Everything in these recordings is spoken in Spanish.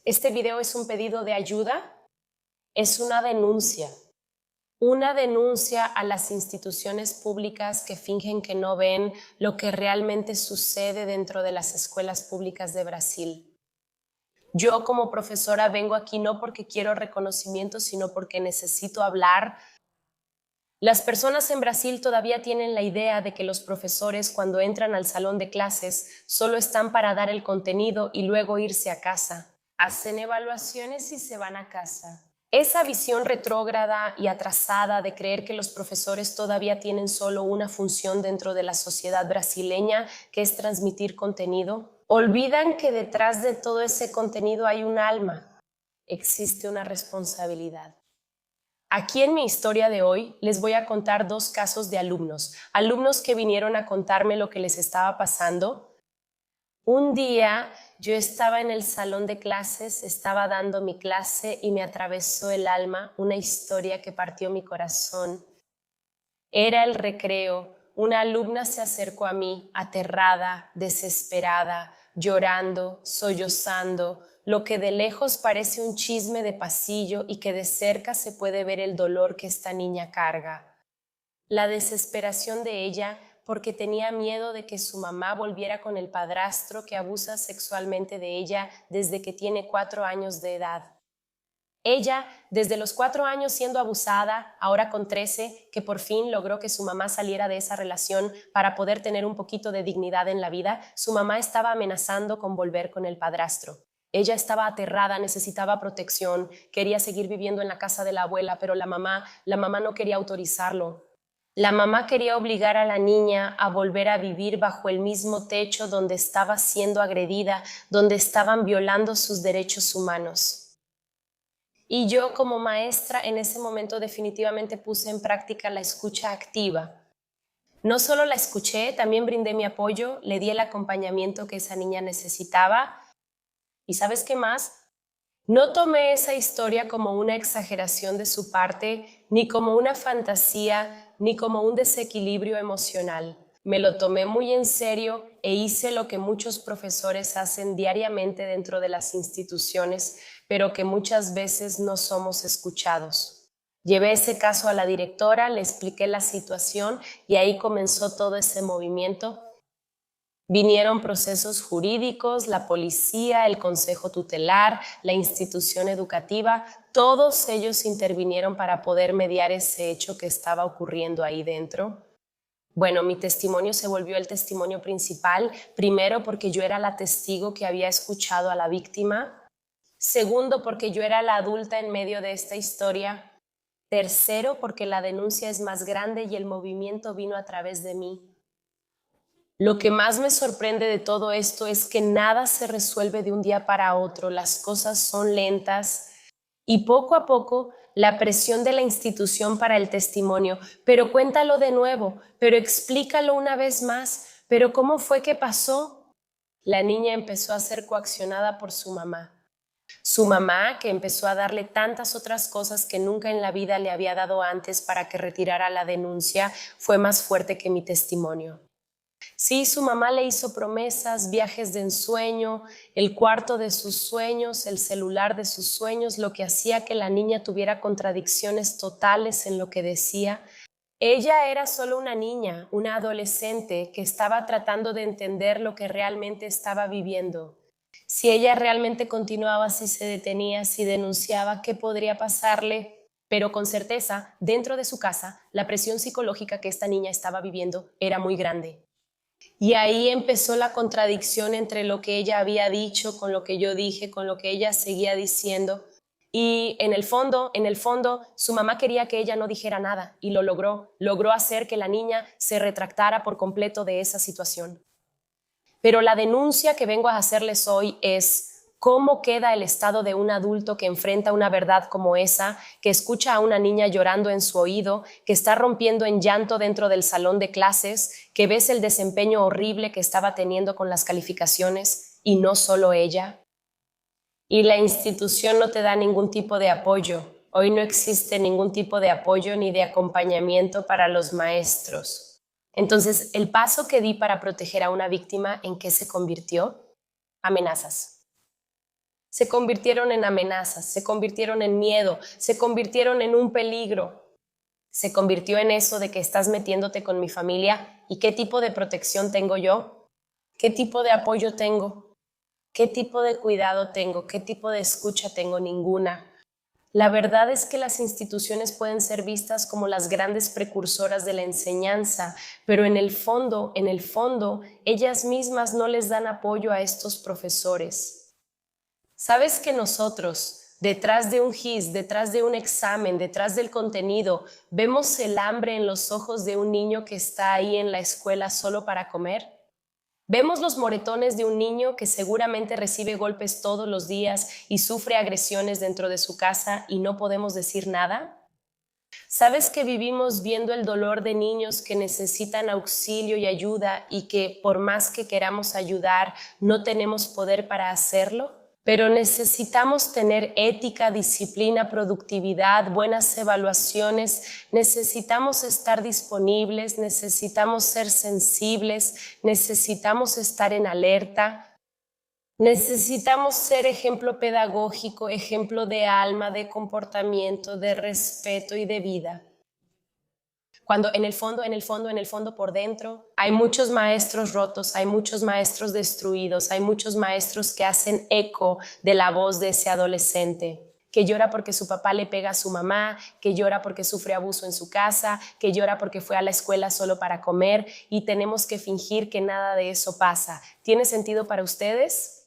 Este video es un pedido de ayuda, es una denuncia a las instituciones públicas que fingen que no ven lo que realmente sucede dentro de las escuelas públicas de Brasil. Yo como profesora vengo aquí no porque quiero reconocimiento, sino porque necesito hablar. Las personas en Brasil todavía tienen la idea de que los profesores, cuando entran al salón de clases, solo están para dar el contenido y luego irse a casa. Hacen evaluaciones y se van a casa. Esa visión retrógrada y atrasada de creer que los profesores todavía tienen solo una función dentro de la sociedad brasileña, que es transmitir contenido, olvidan que detrás de todo ese contenido hay un alma, existe una responsabilidad. Aquí en mi historia de hoy les voy a contar dos casos de alumnos que vinieron a contarme lo que les estaba pasando. Un día yo estaba en el salón de clases, estaba dando mi clase y me atravesó el alma una historia que partió mi corazón. Era el recreo. Una alumna se acercó a mí, aterrada, desesperada, llorando, sollozando, lo que de lejos parece un chisme de pasillo y que de cerca se puede ver el dolor que esta niña carga. La desesperación de ella porque tenía miedo de que su mamá volviera con el padrastro que abusa sexualmente de ella desde que tiene 4 años de edad. Ella, desde los 4 años siendo abusada, ahora con 13, que por fin logró que su mamá saliera de esa relación para poder tener un poquito de dignidad en la vida, su mamá estaba amenazando con volver con el padrastro. Ella estaba aterrada, necesitaba protección, quería seguir viviendo en la casa de la abuela, pero la mamá no quería autorizarlo. La mamá quería obligar a la niña a volver a vivir bajo el mismo techo donde estaba siendo agredida, donde estaban violando sus derechos humanos. Y yo como maestra en ese momento definitivamente puse en práctica la escucha activa. No solo la escuché, también brindé mi apoyo, le di el acompañamiento que esa niña necesitaba. ¿Y sabes qué más? No tomé esa historia como una exageración de su parte, ni como una fantasía, ni como un desequilibrio emocional. Me lo tomé muy en serio e hice lo que muchos profesores hacen diariamente dentro de las instituciones, pero que muchas veces no somos escuchados. Llevé ese caso a la directora, le expliqué la situación y ahí comenzó todo ese movimiento. Vinieron procesos jurídicos, la policía, el consejo tutelar, la institución educativa, todos ellos intervinieron para poder mediar ese hecho que estaba ocurriendo ahí dentro. Bueno, mi testimonio se volvió el testimonio principal, primero porque yo era la testigo que había escuchado a la víctima, segundo porque yo era la adulta en medio de esta historia, tercero porque la denuncia es más grande y el movimiento vino a través de mí. Lo que más me sorprende de todo esto es que nada se resuelve de un día para otro, las cosas son lentas y poco a poco la presión de la institución para el testimonio, pero cuéntalo de nuevo, pero explícalo una vez más, pero ¿cómo fue que pasó? La niña empezó a ser coaccionada por su mamá. Su mamá, que empezó a darle tantas otras cosas que nunca en la vida le había dado antes para que retirara la denuncia, fue más fuerte que mi testimonio. Sí, su mamá le hizo promesas, viajes de ensueño, el cuarto de sus sueños, el celular de sus sueños, lo que hacía que la niña tuviera contradicciones totales en lo que decía. Ella era solo una niña, una adolescente que estaba tratando de entender lo que realmente estaba viviendo. Si ella realmente continuaba, si se detenía, si denunciaba, ¿qué podría pasarle? Pero con certeza, dentro de su casa, la presión psicológica que esta niña estaba viviendo era muy grande. Y ahí empezó la contradicción entre lo que ella había dicho, con lo que yo dije, con lo que ella seguía diciendo. Y en el fondo, su mamá quería que ella no dijera nada y lo logró. Logró hacer que la niña se retractara por completo de esa situación. Pero la denuncia que vengo a hacerles hoy es: ¿cómo queda el estado de un adulto que enfrenta una verdad como esa, que escucha a una niña llorando en su oído, que está rompiendo en llanto dentro del salón de clases, que ves el desempeño horrible que estaba teniendo con las calificaciones y no solo ella? Y la institución no te da ningún tipo de apoyo. Hoy no existe ningún tipo de apoyo ni de acompañamiento para los maestros. Entonces, el paso que di para proteger a una víctima, ¿en qué se convirtió? Amenazas. Se convirtieron en amenazas, se convirtieron en miedo, se convirtieron en un peligro. Se convirtió en eso de que estás metiéndote con mi familia y qué tipo de protección tengo yo, qué tipo de apoyo tengo, qué tipo de cuidado tengo, qué tipo de escucha tengo, ninguna. La verdad es que las instituciones pueden ser vistas como las grandes precursoras de la enseñanza, pero en el fondo, ellas mismas no les dan apoyo a estos profesores. ¿Sabes que nosotros, detrás de un GIS, detrás de un examen, detrás del contenido, vemos el hambre en los ojos de un niño que está ahí en la escuela solo para comer? Vemos los moretones de un niño que seguramente recibe golpes todos los días y sufre agresiones dentro de su casa y no podemos decir nada. ¿Sabes que vivimos viendo el dolor de niños que necesitan auxilio y ayuda y que por más que queramos ayudar, no tenemos poder para hacerlo? Pero necesitamos tener ética, disciplina, productividad, buenas evaluaciones, necesitamos estar disponibles, necesitamos ser sensibles, necesitamos estar en alerta, necesitamos ser ejemplo pedagógico, ejemplo de alma, de comportamiento, de respeto y de vida. Cuando en el fondo, por dentro, hay muchos maestros rotos, hay muchos maestros destruidos, hay muchos maestros que hacen eco de la voz de ese adolescente, que llora porque su papá le pega a su mamá, que llora porque sufre abuso en su casa, que llora porque fue a la escuela solo para comer y tenemos que fingir que nada de eso pasa. ¿Tiene sentido para ustedes?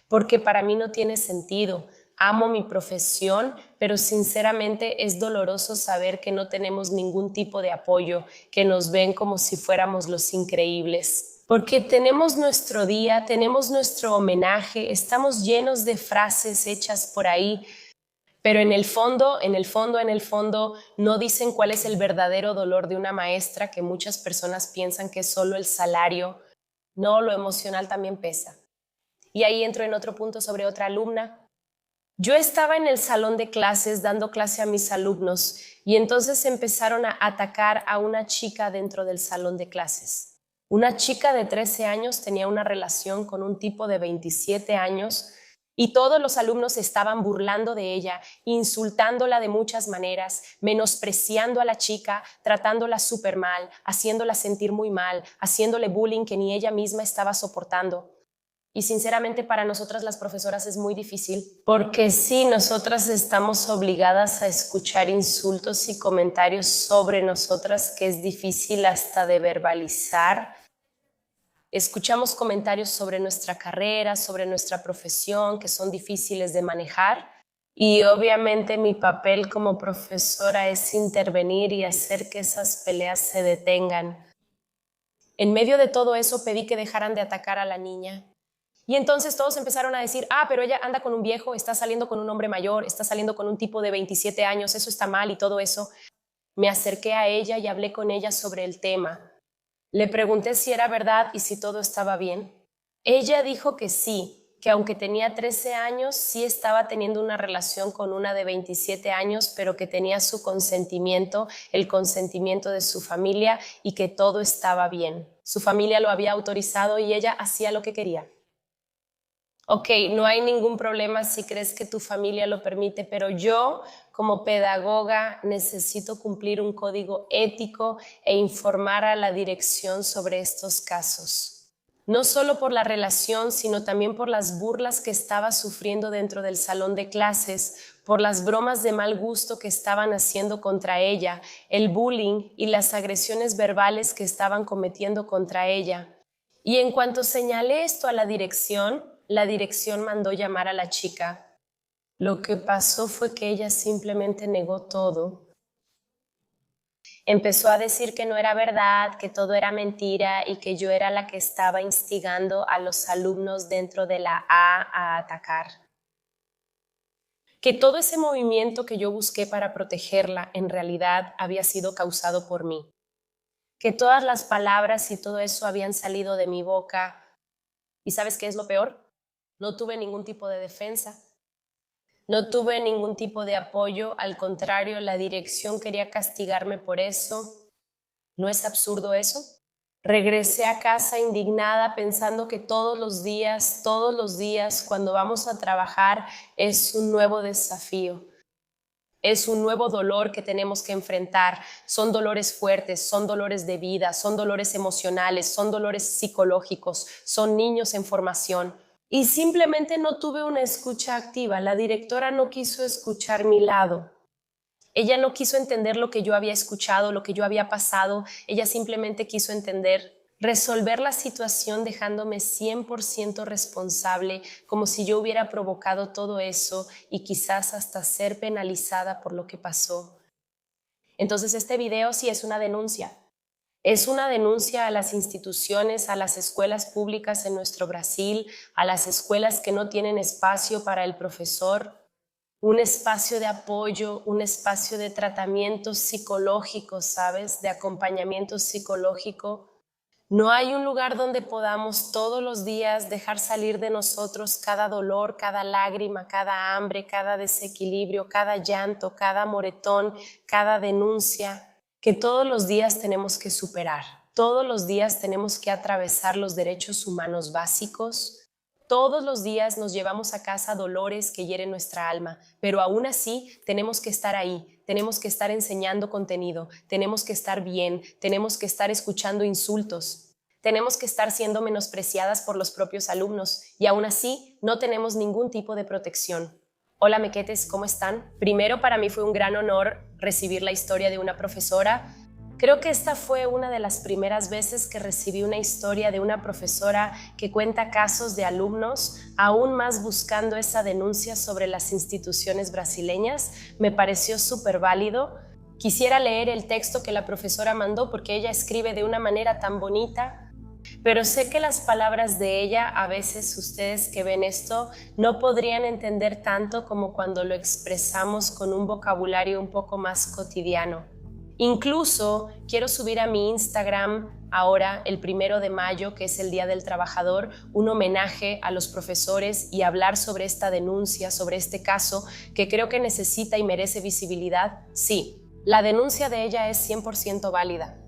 Porque para mí no tiene sentido. Amo mi profesión, pero sinceramente es doloroso saber que no tenemos ningún tipo de apoyo, que nos ven como si fuéramos los increíbles. Porque tenemos nuestro día, tenemos nuestro homenaje, estamos llenos de frases hechas por ahí, pero en el fondo, no dicen cuál es el verdadero dolor de una maestra, que muchas personas piensan que es solo el salario. No, lo emocional también pesa. Y ahí entro en otro punto sobre otra alumna. Yo estaba en el salón de clases dando clase a mis alumnos y entonces empezaron a atacar a una chica dentro del salón de clases. Una chica de 13 años tenía una relación con un tipo de 27 años y todos los alumnos estaban burlando de ella, insultándola de muchas maneras, menospreciando a la chica, tratándola súper mal, haciéndola sentir muy mal, haciéndole bullying que ni ella misma estaba soportando. Y sinceramente para nosotras las profesoras es muy difícil, porque sí, nosotras estamos obligadas a escuchar insultos y comentarios sobre nosotras que es difícil hasta de verbalizar. Escuchamos comentarios sobre nuestra carrera, sobre nuestra profesión, que son difíciles de manejar. Y obviamente mi papel como profesora es intervenir y hacer que esas peleas se detengan. En medio de todo eso pedí que dejaran de atacar a la niña. Y entonces todos empezaron a decir, pero ella anda con un viejo, está saliendo con un hombre mayor, está saliendo con un tipo de 27 años, eso está mal y todo eso. Me acerqué a ella y hablé con ella sobre el tema. Le pregunté si era verdad y si todo estaba bien. Ella dijo que sí, que aunque tenía 13 años, sí estaba teniendo una relación con una de 27 años, pero que tenía su consentimiento, el consentimiento de su familia y que todo estaba bien. Su familia lo había autorizado y ella hacía lo que quería. Ok, no hay ningún problema si crees que tu familia lo permite, pero yo como pedagoga necesito cumplir un código ético e informar a la dirección sobre estos casos. No solo por la relación, sino también por las burlas que estaba sufriendo dentro del salón de clases, por las bromas de mal gusto que estaban haciendo contra ella, el bullying y las agresiones verbales que estaban cometiendo contra ella. Y en cuanto señalé esto a la dirección mandó llamar a la chica. Lo que pasó fue que ella simplemente negó todo. Empezó a decir que no era verdad, que todo era mentira y que yo era la que estaba instigando a los alumnos dentro de la a atacar. Que todo ese movimiento que yo busqué para protegerla en realidad había sido causado por mí. Que todas las palabras y todo eso habían salido de mi boca. ¿Y sabes qué es lo peor? No tuve ningún tipo de defensa, no tuve ningún tipo de apoyo, al contrario, la dirección quería castigarme por eso. ¿No es absurdo eso? Regresé a casa indignada pensando que todos los días, cuando vamos a trabajar, es un nuevo desafío. Es un nuevo dolor que tenemos que enfrentar. Son dolores fuertes, son dolores de vida, son dolores emocionales, son dolores psicológicos, son niños en formación. Y simplemente no tuve una escucha activa. La directora no quiso escuchar mi lado. Ella no quiso entender lo que yo había escuchado, lo que yo había pasado. Ella simplemente quiso resolver la situación dejándome 100% responsable, como si yo hubiera provocado todo eso y quizás hasta ser penalizada por lo que pasó. Entonces este video sí es una denuncia. Es una denuncia a las instituciones, a las escuelas públicas en nuestro Brasil, a las escuelas que no tienen espacio para el profesor, un espacio de apoyo, un espacio de tratamiento psicológico, ¿sabes? De acompañamiento psicológico. No hay un lugar donde podamos todos los días dejar salir de nosotros cada dolor, cada lágrima, cada hambre, cada desequilibrio, cada llanto, cada moretón, cada denuncia, que todos los días tenemos que superar. Todos los días tenemos que atravesar los derechos humanos básicos. Todos los días nos llevamos a casa dolores que hieren nuestra alma, pero aún así tenemos que estar ahí, tenemos que estar enseñando contenido, tenemos que estar bien, tenemos que estar escuchando insultos, tenemos que estar siendo menospreciadas por los propios alumnos y aún así no tenemos ningún tipo de protección. Hola mequetes, ¿cómo están? Primero, para mí fue un gran honor recibir la historia de una profesora. Creo que esta fue una de las primeras veces que recibí una historia de una profesora que cuenta casos de alumnos, aún más buscando esa denuncia sobre las instituciones brasileñas. Me pareció súper válido. Quisiera leer el texto que la profesora mandó porque ella escribe de una manera tan bonita, pero sé que las palabras de ella, a veces ustedes que ven esto, no podrían entender tanto como cuando lo expresamos con un vocabulario un poco más cotidiano. Incluso quiero subir a mi Instagram ahora, el 1 de mayo, que es el Día del Trabajador, un homenaje a los profesores y hablar sobre esta denuncia, sobre este caso, que creo que necesita y merece visibilidad. Sí, la denuncia de ella es 100% válida.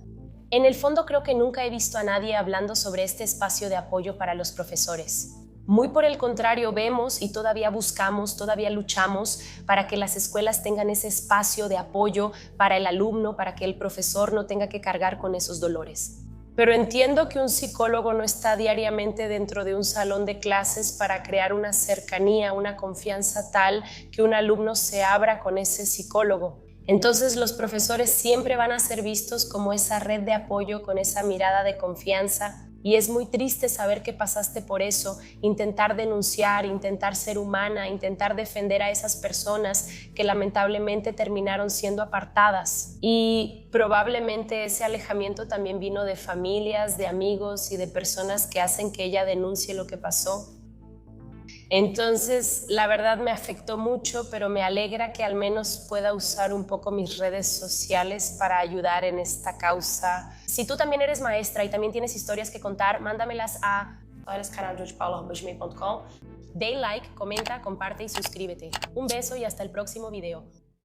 En el fondo creo que nunca he visto a nadie hablando sobre este espacio de apoyo para los profesores. Muy por el contrario, vemos y todavía buscamos, todavía luchamos para que las escuelas tengan ese espacio de apoyo para el alumno, para que el profesor no tenga que cargar con esos dolores. Pero entiendo que un psicólogo no está diariamente dentro de un salón de clases para crear una cercanía, una confianza tal que un alumno se abra con ese psicólogo. Entonces los profesores siempre van a ser vistos como esa red de apoyo, con esa mirada de confianza. Y es muy triste saber que pasaste por eso, intentar denunciar, intentar ser humana, intentar defender a esas personas que lamentablemente terminaron siendo apartadas. Y probablemente ese alejamiento también vino de familias, de amigos y de personas que hacen que ella denuncie lo que pasó. Entonces, la verdad me afectó mucho, pero me alegra que al menos pueda usar un poco mis redes sociales para ayudar en esta causa. Si tú también eres maestra y también tienes historias que contar, mándamelas a históriascaraldehodepaula@gmail.com. Dale like, comenta, comparte y suscríbete. Un beso y hasta el próximo video.